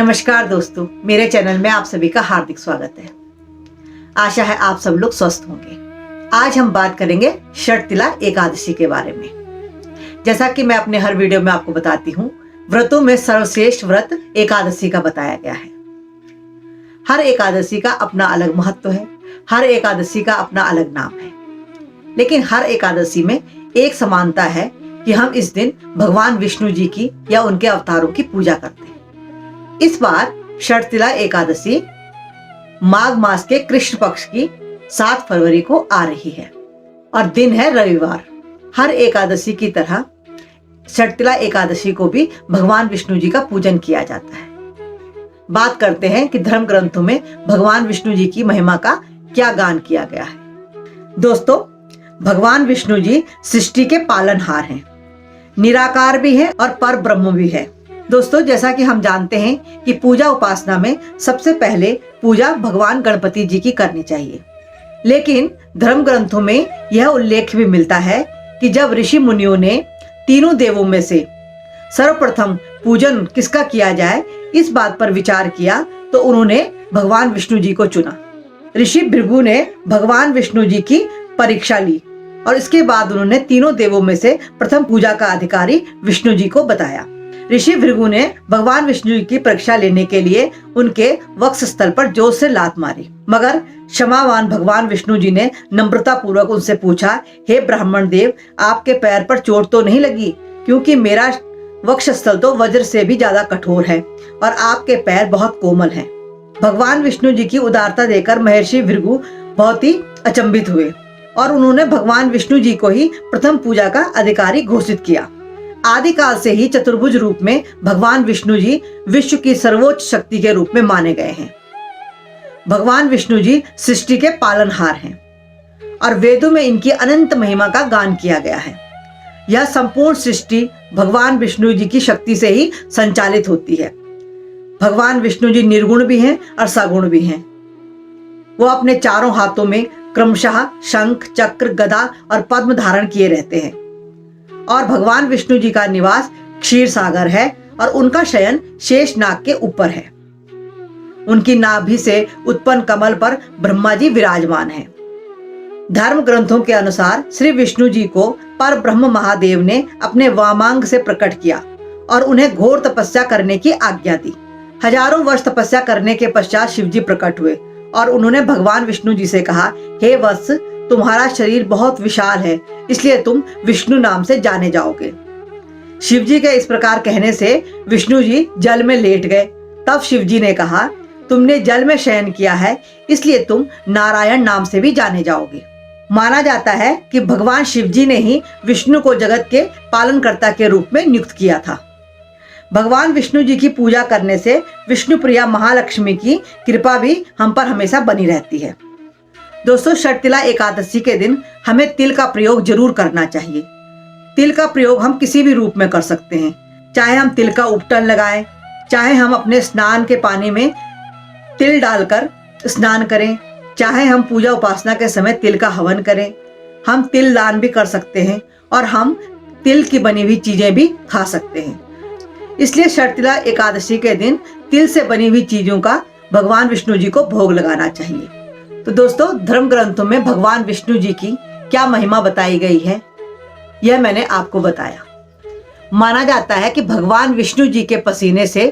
नमस्कार दोस्तों, मेरे चैनल में आप सभी का हार्दिक स्वागत है। आशा है आप सब लोग स्वस्थ होंगे। आज हम बात करेंगे षटतिला एकादशी के बारे में। जैसा कि मैं अपने हर वीडियो में आपको बताती हूँ, व्रतों में सर्वश्रेष्ठ व्रत एकादशी का बताया गया है। हर एकादशी का अपना अलग महत्व है, हर एकादशी का अपना अलग नाम है, लेकिन हर एकादशी में एक समानता है कि हम इस दिन भगवान विष्णु जी की या उनके अवतारों की पूजा करते हैं। इस बार षटतिला एकादशी माघ मास के कृष्ण पक्ष की 7 फरवरी को आ रही है और दिन है रविवार। हर एकादशी की तरह षटतिला एकादशी को भी भगवान विष्णु जी का पूजन किया जाता है। बात करते हैं कि धर्म ग्रंथों में भगवान विष्णु जी की महिमा का क्या गान किया गया है। दोस्तों, भगवान विष्णु जी सृष्टि के पालनहार हैं, निराकार भी हैं और पर ब्रह्म भी है। दोस्तों, जैसा कि हम जानते हैं कि पूजा उपासना में सबसे पहले पूजा भगवान गणपति जी की करनी चाहिए, लेकिन धर्म ग्रंथों में यह उल्लेख भी मिलता है कि जब ऋषि मुनियों ने तीनों देवों में से सर्वप्रथम पूजन किसका किया जाए, इस बात पर विचार किया तो उन्होंने भगवान विष्णु जी को चुना। ऋषि भृगु ने भगवान विष्णु जी की परीक्षा ली और इसके बाद उन्होंने तीनों देवों में से प्रथम पूजा का अधिकारी विष्णु जी को बताया। ऋषि भृगु ने भगवान विष्णु जी की परीक्षा लेने के लिए उनके वक्ष स्थल पर जोर से लात मारी, मगर क्षमावान भगवान विष्णु जी ने नम्रता पूर्वक उनसे पूछा, हे ब्राह्मण देव, आपके पैर पर चोट तो नहीं लगी? क्योंकि मेरा वक्ष स्थल तो वज्र से भी ज्यादा कठोर है और आपके पैर बहुत कोमल हैं। भगवान विष्णु जी की उदारता देकर महर्षि भृगु बहुत ही अचंभित हुए और उन्होंने भगवान विष्णु जी को ही प्रथम पूजा का अधिकारी घोषित किया। आदिकाल से ही चतुर्भुज रूप में भगवान विष्णु जी विश्व की सर्वोच्च शक्ति के रूप में माने गए हैं। भगवान विष्णु जी सृष्टि के पालनहार हैं और वेदों में इनकी अनंत महिमा का गान किया गया है। यह संपूर्ण सृष्टि भगवान विष्णु जी की शक्ति से ही संचालित होती है। भगवान विष्णु जी निर्गुण भी हैं और सगुण भी हैं। वो अपने चारों हाथों में क्रमशः शंख, चक्र, गदा और पद्म धारण किए रहते हैं और भगवान विष्णु जी का निवास क्षीर सागर है और उनका शयन शेष नाग के ऊपर है। उनकी नाभि से उत्पन्न कमल पर ब्रह्मा जी विराजमान हैं। धर्म ग्रंथों के अनुसार श्री विष्णु जी को पर ब्रह्म महादेव ने अपने वामांग से प्रकट किया और उन्हें घोर तपस्या करने की आज्ञा दी। हजारों वर्ष तपस्या करने के पश्चात शिव जी प्रकट हुए और उन्होंने भगवान विष्णु जी से कहा, हे वत्स, तुम्हारा शरीर बहुत विशाल है, इसलिए तुम विष्णु नाम से जाने जाओगे। शिव जी के इस प्रकार कहने से विष्णु जी जल में लेट गए। तब शिव जी ने कहा, तुमने जल में शयन किया है, इसलिए तुम नारायण नाम से भी जाने जाओगे। माना जाता है कि भगवान शिव जी ने ही विष्णु को जगत के पालनकर्ता के रूप में नियुक्त किया था। भगवान विष्णु जी की पूजा करने से विष्णु प्रिया महालक्ष्मी की कृपा भी हम पर हमेशा बनी रहती है। दोस्तों, षटतिला एकादशी के दिन हमें तिल का प्रयोग जरूर करना चाहिए। तिल का प्रयोग हम किसी भी रूप में कर सकते हैं, चाहे हम तिल का उपटन लगाएं, चाहे हम अपने स्नान के पानी में तिल डालकर स्नान करें, चाहे हम पूजा उपासना के समय तिल का हवन करें। हम तिल दान भी कर सकते हैं और हम तिल की बनी हुई चीजें भी खा सकते हैं। इसलिए षटतिला एकादशी के दिन तिल से बनी हुई चीजों का भगवान विष्णु जी को भोग लगाना चाहिए। तो दोस्तों, धर्म ग्रंथों में भगवान विष्णु जी की क्या महिमा बताई गई है, यह मैंने आपको बताया। माना जाता है कि भगवान विष्णु जी के पसीने से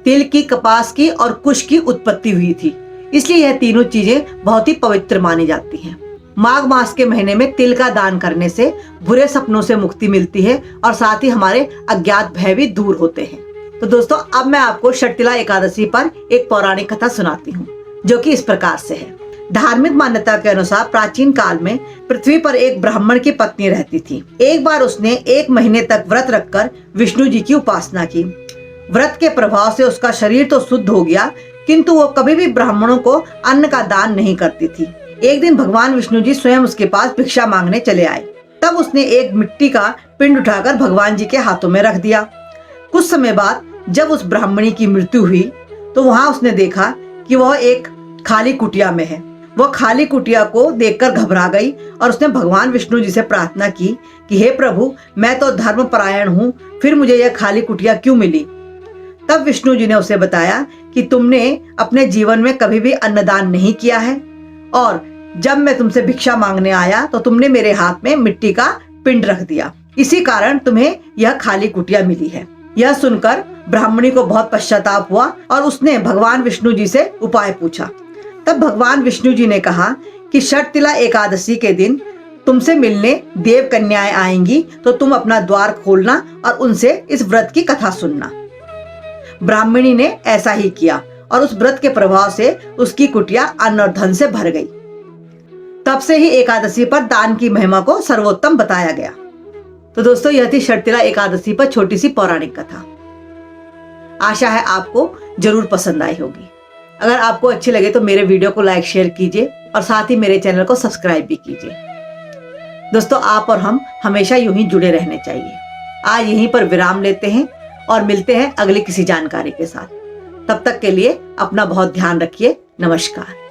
तिल की, कपास की और कुश की उत्पत्ति हुई थी, इसलिए यह तीनों चीजें बहुत ही पवित्र मानी जाती हैं। माघ मास के महीने में तिल का दान करने से बुरे सपनों से मुक्ति मिलती है और साथ ही हमारे अज्ञात भय भी दूर होते हैं। तो दोस्तों, अब मैं आपको षटतिला एकादशी पर एक पौराणिक कथा सुनाती हूँ, जो कि इस प्रकार से है। धार्मिक मान्यता के अनुसार प्राचीन काल में पृथ्वी पर एक ब्राह्मण की पत्नी रहती थी। एक बार उसने 1 महीने तक व्रत रखकर विष्णु जी की उपासना की। व्रत के प्रभाव से उसका शरीर तो शुद्ध हो गया, किंतु वो कभी भी ब्राह्मणों को अन्न का दान नहीं करती थी। एक दिन भगवान विष्णु जी स्वयं उसके पास भिक्षा मांगने चले आए। तब उसने एक मिट्टी का पिंड उठाकर भगवान जी के हाथों में रख दिया। कुछ समय बाद जब उस ब्राह्मणी की मृत्यु हुई तो वहां उसने देखा कि वह एक खाली कुटिया में है। वह खाली कुटिया को देखकर घबरा गई और उसने भगवान विष्णु जी से प्रार्थना की कि हे प्रभु, मैं तो धर्मपरायण हूँ, फिर मुझे यह खाली कुटिया क्यों मिली? तब विष्णु जी ने उसे बताया कि तुमने अपने जीवन में कभी भी अन्नदान नहीं किया है और जब मैं तुमसे भिक्षा मांगने आया तो तुमने मेरे हाथ में मिट्टी का पिंड रख दिया, इसी कारण तुम्हें यह खाली कुटिया मिली है। यह सुनकर ब्राह्मणी को बहुत पश्चाताप हुआ और उसने भगवान विष्णु जी से उपाय पूछा। तब भगवान विष्णु जी ने कहा कि षटतिला एकादशी के दिन तुमसे मिलने देव कन्याएं आएंगी, तो तुम अपना द्वार खोलना और उनसे इस व्रत की कथा सुनना। ब्राह्मणी ने ऐसा ही किया और उस व्रत के प्रभाव से उसकी कुटिया अन्न और धन से भर गई। तब से ही एकादशी पर दान की महिमा को सर्वोत्तम बताया गया। तो दोस्तों, यह थी षटतिला एकादशी पर छोटी सी पौराणिक कथा। आशा है आपको जरूर पसंद आई होगी। अगर आपको अच्छी लगे तो मेरे वीडियो को लाइक शेयर कीजिए और साथ ही मेरे चैनल को सब्सक्राइब भी कीजिए। दोस्तों, आप और हम हमेशा यूं ही जुड़े रहने चाहिए। आज यहीं पर विराम लेते हैं और मिलते हैं अगली किसी जानकारी के साथ। तब तक के लिए अपना बहुत ध्यान रखिए। नमस्कार।